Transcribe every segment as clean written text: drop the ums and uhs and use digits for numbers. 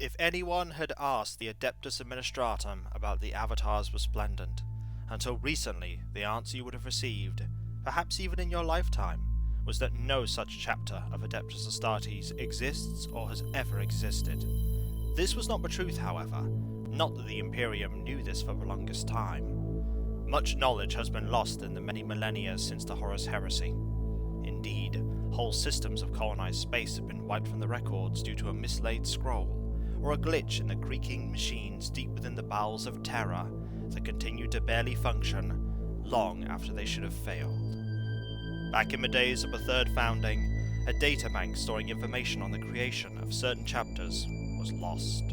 If anyone had asked the Adeptus Administratum about the Avatars Resplendent, until recently the answer you would have received, perhaps even in your lifetime, was that no such chapter of Adeptus Astartes exists or has ever existed. This was not the truth, however, not that the Imperium knew this for the longest time. Much knowledge has been lost in the many millennia since the Horus Heresy. Indeed, whole systems of colonized space have been wiped from the records due to a mislaid scroll, or a glitch in the creaking machines deep within the bowels of Terra that continue to barely function long after they should have failed. Back in the days of the Third Founding, a databank storing information on the creation of certain chapters was lost.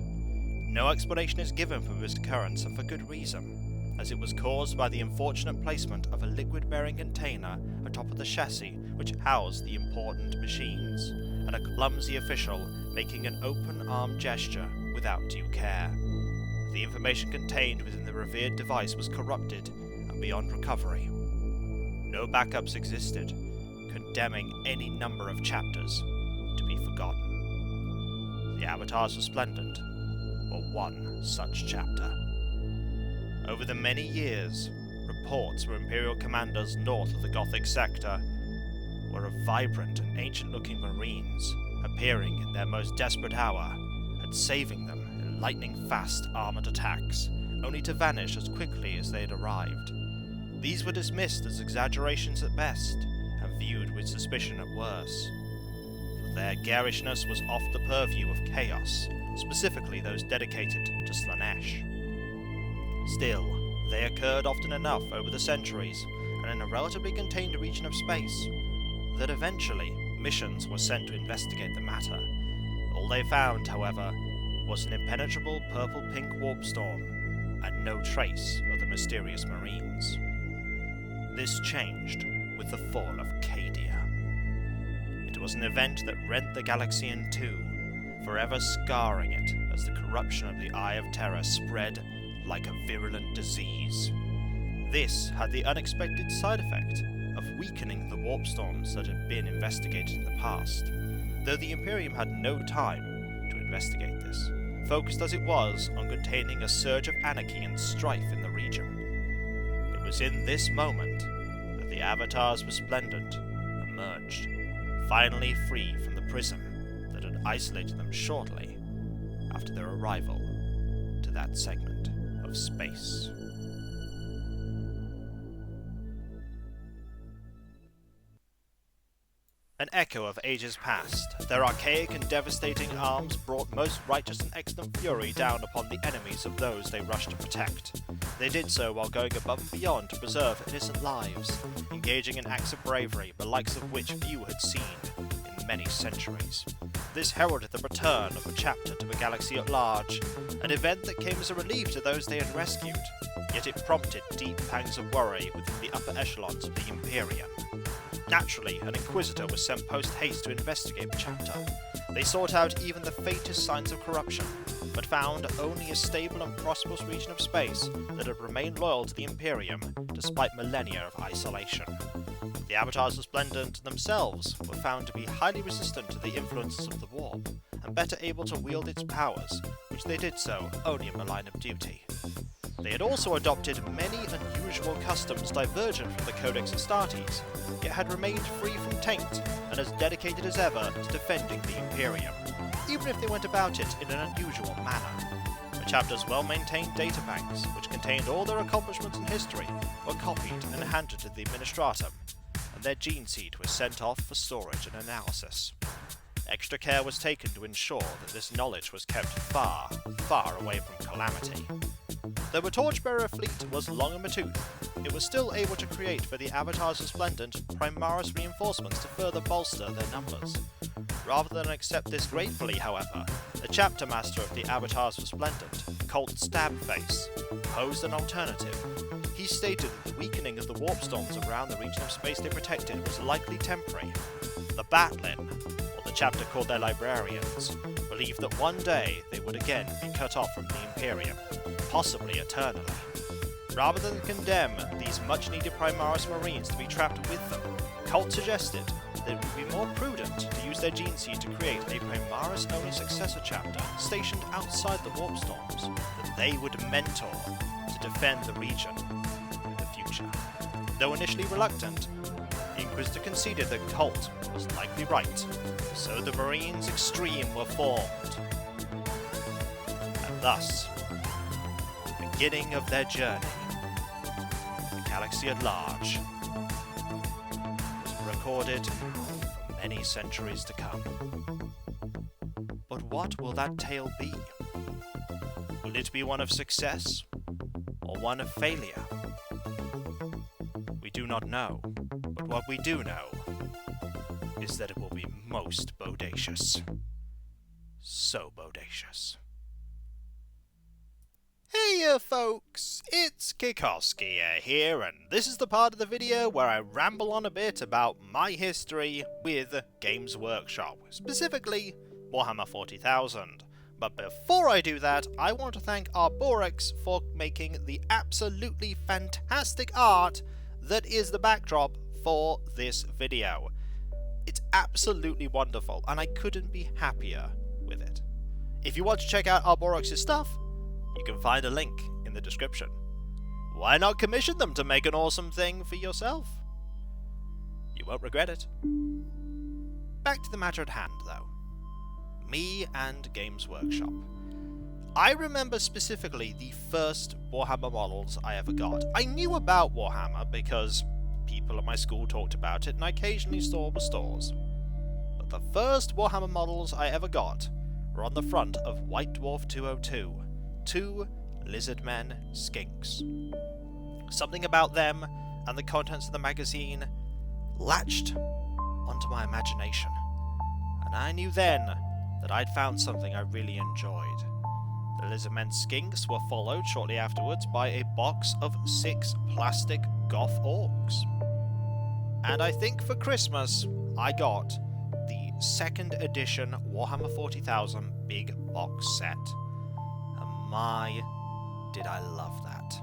No explanation is given for this occurrence, and for good reason, as it was caused by the unfortunate placement of a liquid-bearing container atop of the chassis which housed the important machines, and a clumsy official making an open-arm gesture without due care. The information contained within the revered device was corrupted and beyond recovery. No backups existed, condemning any number of chapters to be forgotten. The Avatars Resplendent were one such chapter. Over the many years, reports from Imperial commanders north of the Gothic sector were of vibrant and ancient-looking Marines appearing in their most desperate hour and saving them in lightning-fast armoured attacks, only to vanish as quickly as they had arrived. These were dismissed as exaggerations at best, and viewed with suspicion at worst, for their garishness was off the purview of chaos, specifically those dedicated to Slaanesh. Still, they occurred often enough over the centuries, and in a relatively contained region of space, that eventually missions were sent to investigate the matter. All they found, however, was an impenetrable purple-pink warp storm, and no trace of the mysterious Marines. This changed with the fall of Cadia. It was an event that rent the galaxy in two, forever scarring it as the corruption of the Eye of Terror spread like a virulent disease. This had the unexpected side effect of weakening the warp storms that had been investigated in the past, though the Imperium had no time to investigate this, focused as it was on containing a surge of anarchy and strife in the region. It was in this moment that the Avatars Resplendent emerged, finally free from the prison that had isolated them shortly after their arrival to that segment of space. An echo of ages past, their archaic and devastating arms brought most righteous and excellent fury down upon the enemies of those they rushed to protect. They did so while going above and beyond to preserve innocent lives, engaging in acts of bravery the likes of which few had seen in many centuries. This heralded the return of the chapter to the galaxy at large, an event that came as a relief to those they had rescued, yet it prompted deep pangs of worry within the upper echelons of the Imperium. Naturally, an Inquisitor was sent post-haste to investigate the chapter. They sought out even the faintest signs of corruption, but found only a stable and prosperous region of space that had remained loyal to the Imperium despite millennia of isolation. The Avatars Resplendent themselves were found to be highly resistant to the influences of the warp, and better able to wield its powers, which they did so only in the line of duty. They had also adopted many unusual customs divergent from the Codex Astartes, yet had remained free from taint and as dedicated as ever to defending the Imperium, even if they went about it in an unusual manner. The chapter's well-maintained databanks, which contained all their accomplishments and history, were copied and handed to the Administratum, and their gene seed was sent off for storage and analysis. Extra care was taken to ensure that this knowledge was kept far, far away from calamity. Though the Torchbearer fleet was long in the tooth, it was still able to create for the Avatars Resplendent Primaris reinforcements to further bolster their numbers. Rather than accept this gratefully, however, the chapter master of the Avatars Resplendent, Colt Stabface, posed an alternative. He stated that the weakening of the warp storms around the region of space they protected was likely temporary. The Batlin, or the chapter called their Librarians, believed that one day they would again be cut off from the Imperium, possibly eternally. Rather than condemn these much-needed Primaris Marines to be trapped with them, Colt suggested that that it would be more prudent to use their gene seed to create a Primaris-only successor chapter stationed outside the warp storms that they would mentor to defend the region in the future. Though initially reluctant, the Inquisitor conceded that Colt was likely right, so the Marines Xtreme were formed. And thus, the beginning of their journey, the galaxy at large, was recorded for many centuries to come. But what will that tale be? Will it be one of success, or one of failure? We do not know, but what we do know is that it will be most bodacious. So bodacious. Hey folks, it's Kikoskia here, and this is the part of the video where I ramble on a bit about my history with Games Workshop, specifically Warhammer 40,000. But before I do that, I want to thank Arborix for making the absolutely fantastic art that is the backdrop for this video. It's absolutely wonderful, and I couldn't be happier with it. If you want to check out Arborix's stuff, you can find a link in the description. Why not commission them to make an awesome thing for yourself? You won't regret it. Back to the matter at hand, though. Me and Games Workshop. I remember specifically the first Warhammer models I ever got. I knew about Warhammer because people at my school talked about it and I occasionally saw the stores. But the first Warhammer models I ever got were on the front of White Dwarf 202, two lizardmen skinks. Something about them and the contents of the magazine latched onto my imagination, and I knew then that I'd found something I really enjoyed. The lizardmen skinks were followed shortly afterwards by a box of 6 plastic goth orcs. And I think for Christmas I got the 2nd edition Warhammer 40,000 big box set. And my, did I love that.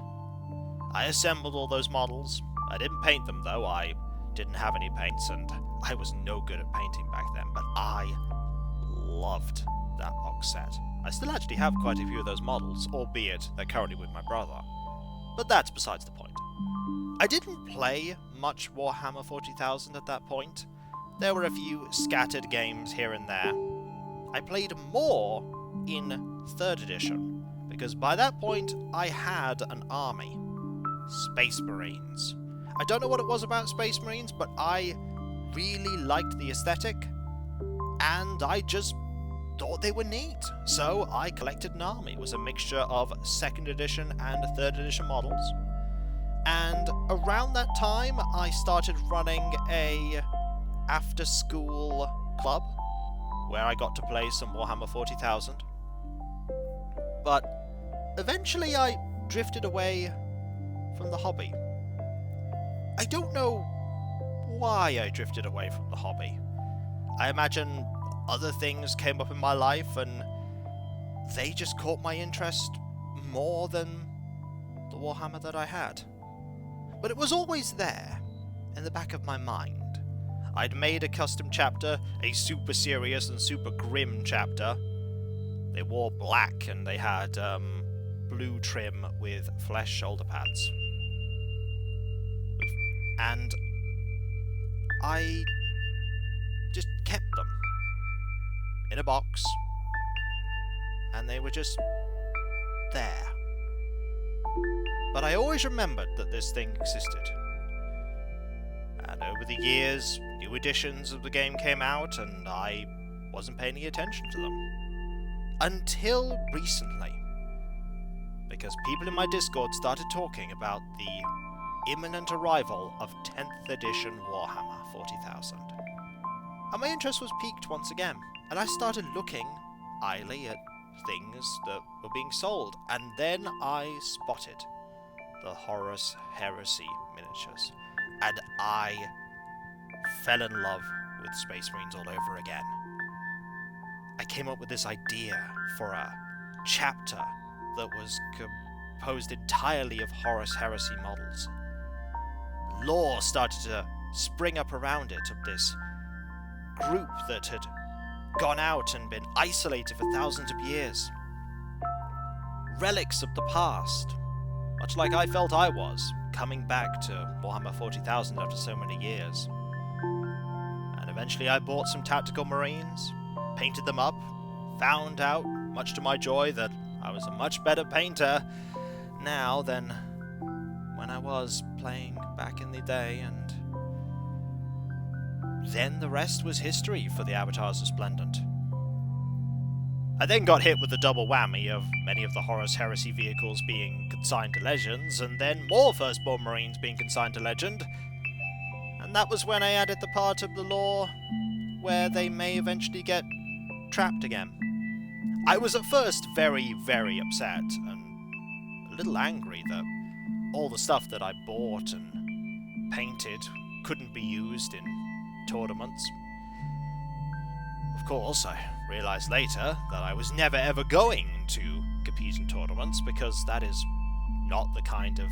I assembled all those models. I didn't paint them though, I didn't have any paints and I was no good at painting back then, but I loved that box set. I still actually have quite a few of those models, albeit they're currently with my brother. But that's besides the point. I didn't play much Warhammer 40,000 at that point. There were a few scattered games here and there. I played more in 3rd edition, because by that point I had an army. Space Marines. I don't know what it was about Space Marines, but I really liked the aesthetic, and I just thought they were neat. So I collected an army. It was a mixture of 2nd edition and 3rd edition models. And around that time, I started running a after-school club where I got to play some Warhammer 40,000. But eventually I drifted away from the hobby. I don't know why I drifted away from the hobby. I imagine other things came up in my life and they just caught my interest more than the Warhammer that I had. But it was always there, in the back of my mind. I'd made a custom chapter, a super serious and super grim chapter. They wore black and they had blue trim with flesh shoulder pads. And I just kept them in a box, and they were just there. But I always remembered that this thing existed. And over the years, new editions of the game came out, and I wasn't paying any attention to them. Until recently. Because people in my Discord started talking about the imminent arrival of 10th edition Warhammer 40,000. And my interest was piqued once again, and I started looking idly at things that were being sold, and then I spotted the Horus Heresy miniatures, and I fell in love with Space Marines all over again. I came up with this idea for a chapter that was composed entirely of Horus Heresy models. Lore started to spring up around it of this group that had gone out and been isolated for thousands of years. Relics of the past, much like I felt I was, coming back to Warhammer 40,000 after so many years. And eventually I bought some tactical Marines, painted them up, found out, much to my joy, that I was a much better painter now than when I was playing back in the day, and then the rest was history for the Avatars Resplendent. I then got hit with the double whammy of many of the Horus Heresy vehicles being consigned to Legends, and then more Firstborn Marines being consigned to Legend, and that was when I added the part of the lore where they may eventually get trapped again. I was at first very, very upset, and a little angry that all the stuff that I bought and painted couldn't be used in tournaments. Of course, I realised later that I was never ever going to compete in tournaments, because that is not the kind of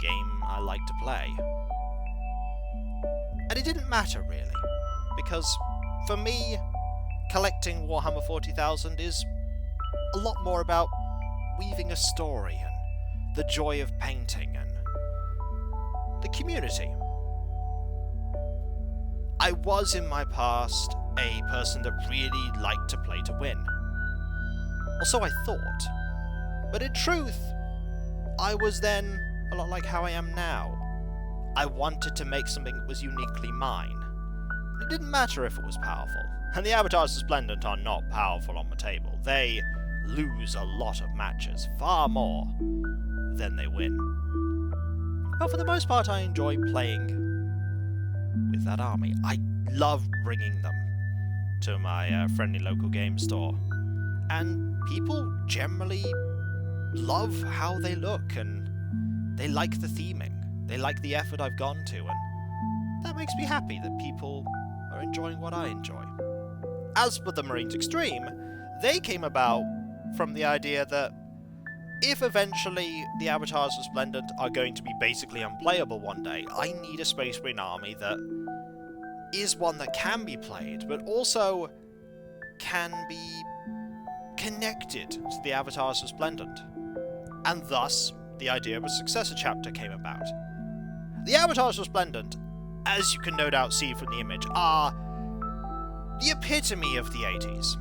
game I like to play. And it didn't matter really, because for me, collecting Warhammer 40,000 is a lot more about weaving a story and the joy of painting and the community. I was in my past a person that really liked to play to win. Or so I thought. But in truth, I was then a lot like how I am now. I wanted to make something that was uniquely mine. It didn't matter if it was powerful. And the Avatars Resplendent are not powerful on the table. They lose a lot of matches, far more than they win. But for the most part, I enjoy playing with that army. I love bringing them to my friendly local game store. And people generally love how they look, and they like the theming. They like the effort I've gone to, and that makes me happy that people are enjoying what I enjoy. As for the Marines Xtreme, they came about from the idea that if eventually the Avatars Resplendent are going to be basically unplayable one day, I need a Space Marine army that is one that can be played, but also can be connected to the Avatars Resplendent. And thus, the idea of a successor chapter came about. The Avatars Resplendent, as you can no doubt see from the image, are the epitome of the 80s.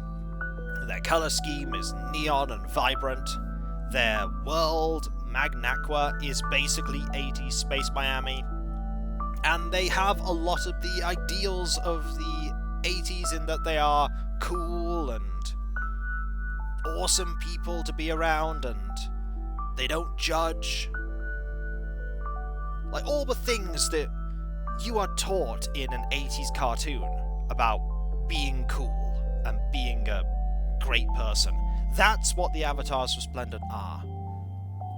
Their colour scheme is neon and vibrant. Their world, Magnaqua, is basically 80s Space Miami. And they have a lot of the ideals of the 80s in that they are cool and awesome people to be around, and they don't judge. Like all the things that you are taught in an 80s cartoon about being cool and being a great person. That's what the Avatars Resplendent are.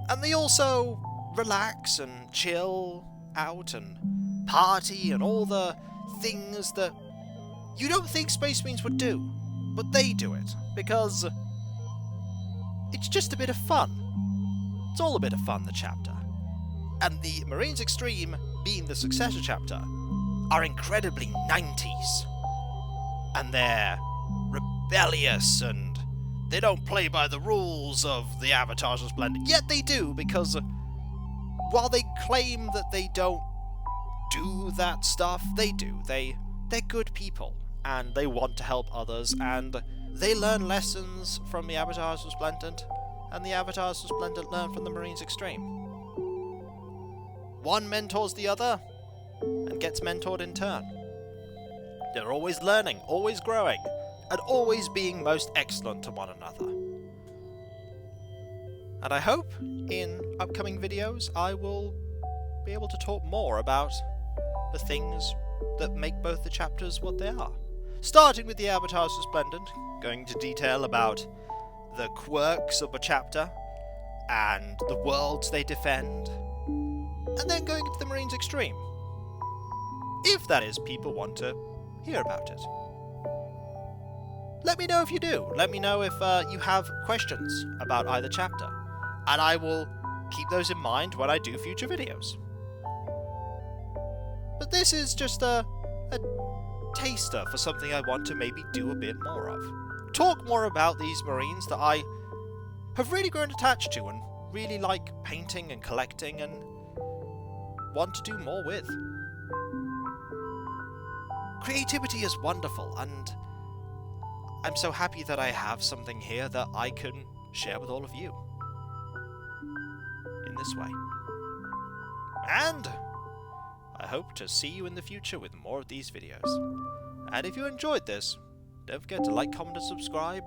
And they also relax and chill out and party and all the things that you don't think Space Marines would do, but they do it, because it's just a bit of fun. It's all a bit of fun, the chapter. And the Marines Xtreme, being the successor chapter, are incredibly 90s. And they're rebellious, and they don't play by the rules of the Avatars Resplendent. Yet they do, because while they claim that they don't do that stuff, they do. They're good people, and they want to help others, and they learn lessons from the Avatars Resplendent, and the Avatars Resplendent learn from the Marines Xtreme. One mentors the other, and gets mentored in turn. They're always learning, always growing, and always being most excellent to one another. And I hope, in upcoming videos, I will be able to talk more about the things that make both the chapters what they are. Starting with the Avatars Resplendent, going into detail about the quirks of a chapter, and the worlds they defend, and then going into the Marines Xtreme. If that is, people want to hear about it. Let me know if you do. Let me know if you have questions about either chapter, and I will keep those in mind when I do future videos. But this is just a taster for something I want to maybe do a bit more of. Talk more about these Marines that I have really grown attached to and really like painting and collecting and want to do more with. Creativity is wonderful, and I'm so happy that I have something here that I can share with all of you in this way. And I hope to see you in the future with more of these videos. And if you enjoyed this, don't forget to like, comment, and subscribe.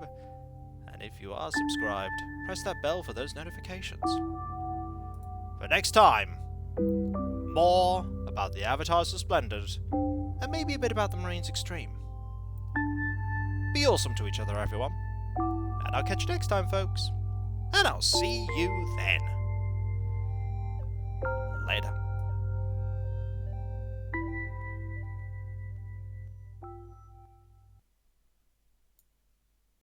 And if you are subscribed, press that bell for those notifications. For next time, more about the Avatars Resplendent, and maybe a bit about the Marines Xtreme. Be awesome to each other, everyone. And I'll catch you next time, folks. And I'll see you then. Later.